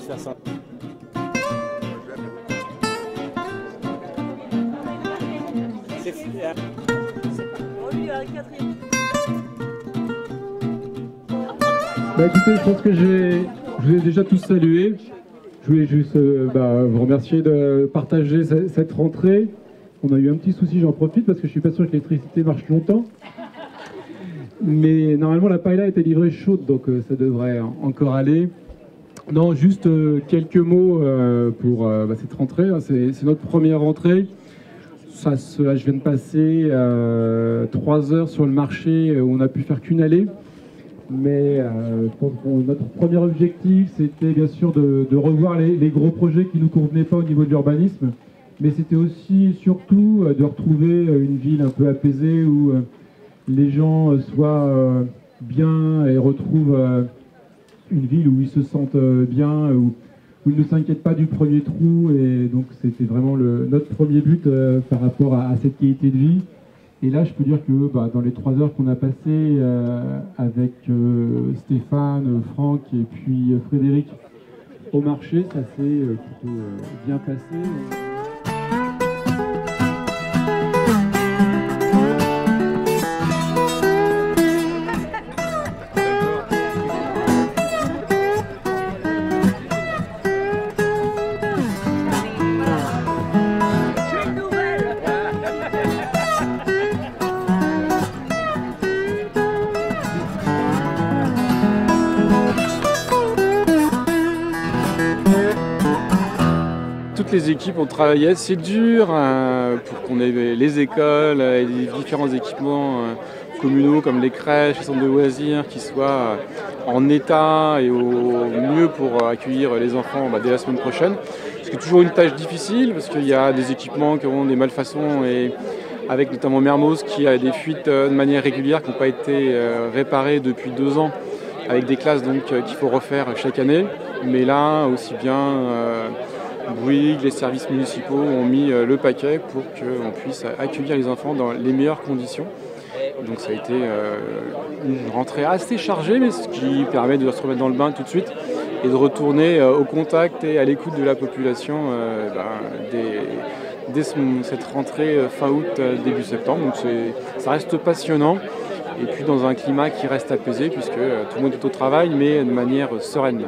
faire ça. Bah écoutez, je pense que je vous ai déjà tous salués. Je voulais juste vous remercier de partager cette rentrée. On a eu un petit souci, j'en profite parce que je suis pas sûr que l'électricité marche longtemps. Mais normalement la paella a été livrée chaude, donc ça devrait encore aller. Non, juste quelques mots pour cette rentrée. Hein. C'est notre première rentrée. Là, je viens de passer 3 heures sur le marché où on n'a pu faire qu'une allée. Mais je pense que notre premier objectif, c'était bien sûr de revoir les gros projets qui ne nous convenaient pas au niveau de l'urbanisme. Mais c'était aussi, surtout, de retrouver une ville un peu apaisée où les gens soient bien et retrouvent une ville où ils se sentent bien, où ils ne s'inquiètent pas du premier trou. Et donc c'était vraiment notre premier but par rapport à cette qualité de vie. Et là, je peux dire que dans les 3 heures qu'on a passées avec Stéphane, Franck et puis Frédéric au marché, ça s'est plutôt bien passé. Toutes les équipes ont travaillé assez dur pour qu'on ait les écoles et les différents équipements communaux comme les crèches, les centres de loisirs qui soient en état et au mieux pour accueillir les enfants dès la semaine prochaine. C'est toujours une tâche difficile parce qu'il y a des équipements qui ont des malfaçons et avec notamment Mermoz qui a des fuites de manière régulière qui n'ont pas été réparées depuis 2 ans avec des classes qu'il faut refaire chaque année. Mais là aussi bien Bouygues, les services municipaux ont mis le paquet pour qu'on puisse accueillir les enfants dans les meilleures conditions. Donc ça a été une rentrée assez chargée, mais ce qui permet de se remettre dans le bain tout de suite et de retourner au contact et à l'écoute de la population dès cette rentrée fin août, début septembre. Donc ça reste passionnant et puis dans un climat qui reste apaisé puisque tout le monde est au travail mais de manière sereine.